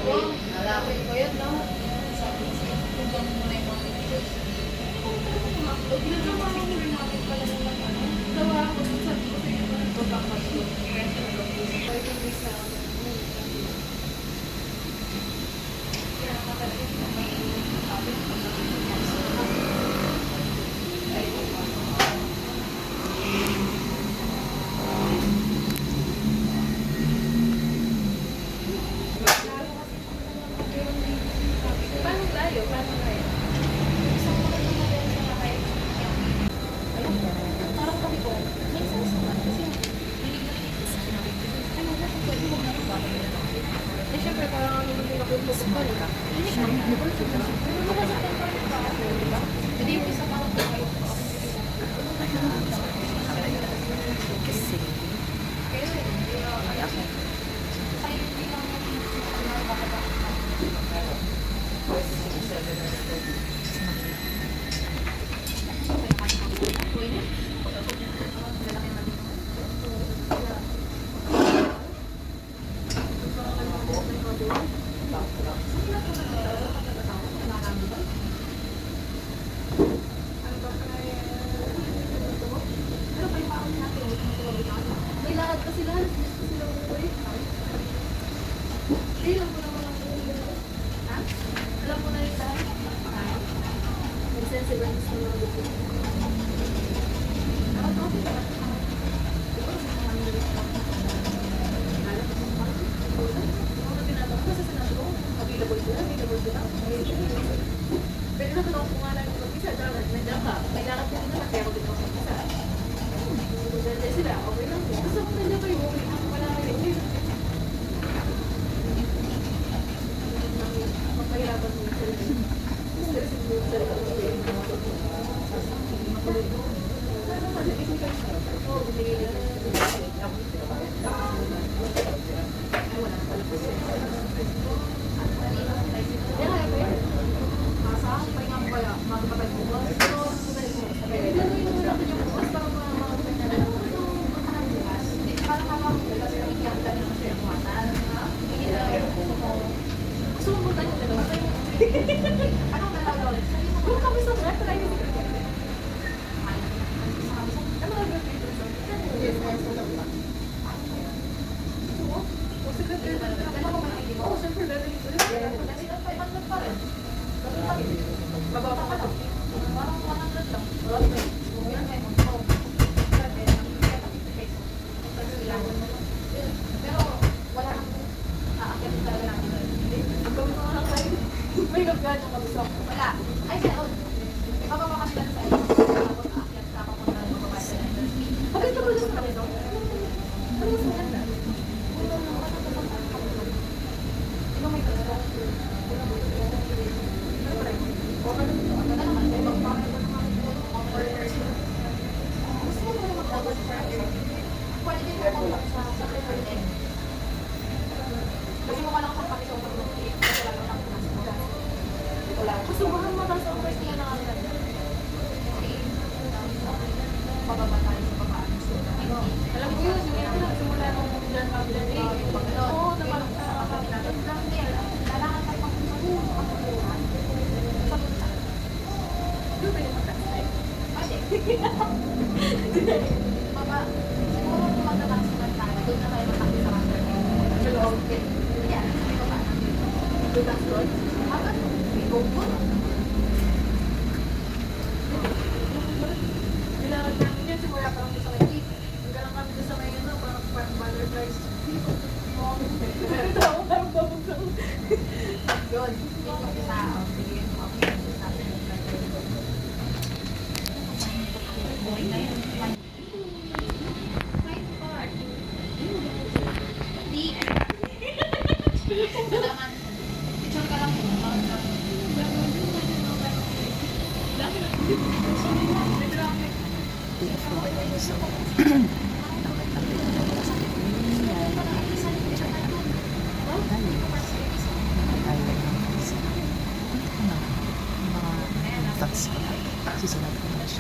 Nalapit ko yun, no? Sabi ko sa'yo, tugang mo na yung mga pictures. Huwag na naman ang picture natin pala naman, ano? Gawa ako, sabi ko sa'yo, nagpapakot ko. Kaya siya nag-upload. Kaya kung may sa akin, kaya nakatalit naman yung sabi ko sa akin. Ay, ko pa. Paano tayo? Paano tayo? Isang mga naman sa kahit ayun, parang kami ko, may sense naman kasi hilig na hilig kasi sinabi ko, ano na kung pwede mo na rin bakit nila lang. Eh syempre parang ano naman yung nakumpos pa rin. Hindi siya nakumpos pa rin. Pero makasaktan pa rin ba ako, di ba? Hindi yung isa parang kayo pa ako. Kasi, Kaya hindi na, ako, ay hindi lang yung bakit ako. May lakad pa sila. Hindi lang ko naman ang ha? Alam mo na yung lahat? May sensible gusto mo lang dito. Dapat ako sila. Diba sa mga nila? Alam mo sa mga mga tinatanong ko sa senado, available sila. Pero natanong ko nga lang yung mag-isa. Nandiyan ka. May lakad ka rin naman. Kaya ako din ako mag-isa. Nandiyan sila. Okay lang. Basta kung nandiyan kayo, okay lang. Wala kayo. Okay lang. Magpahirapan mo yung sarili. Stress mo yung sarili. Oo, binigay nila. Ay, wala na pala. Kaya kaya ba yun? Masa, pahinga mo kaya, magpapag mo. Pero, bigyan mo yung natin yung bukas para mga kanya na lang. Parang makakamulas, kami kaya kami ng share mo. Hindi na gusto mo. Gusto mo tayo dalawa? Anong dalawa ulit? Yung kami sa rep, tayo yung ano ang rep dito? Yes, nasa lang pa. Gusto mo? O secretary na lang. Ano ko man ID mo? O, siyempre, level ito. Ano pa rin? Bababa ka lang. Parang 100 lang. Kung yan, may mag-call. Pero, wala nang aakyat talaga natin. Ang gawin ko lang kayo. May nagkaan yung kabusok. Wala. Ay, siya, bababa kami lang sa iyo. Tapos aakyat ka papunta ng bababa sa iyo. Maganda ba sa kami doon? Ano mas maganda? Ano may kabusok? Ano ba rin? O ano naman? May magpapay ba naman? Gusto mo naman mag-double check? Pwede mo lang sa preferred. Kasi mo lang sa pakisong pag-update. Kasi lang ang pinasa. Wala. Gusto mo lang mata sa first niya na ang ganda. Okay. Pababa tayo sa pabaan. Alam ko yun. Yung yan. Simula nung dyan kami dyan. Oo, naman. Lalakad tayo pang pagkuhan. Yung pwede mag-cast Baba, siguro kung magkabasikan tayo, doon na tayo matakit sa master. Sa loob. Yan, may baba na. Doon ang doon. Haba, may go-go. Kailangan namin yan, simula parang sa may eat. Hanggang lang kami doon sa may ano, parang butterflies. Ito ako, parang babag-babag. Yun, yung mag-isa. Sige, okay. Okay na yun. Salamat. Picture ka lang. Susunod ko na siya.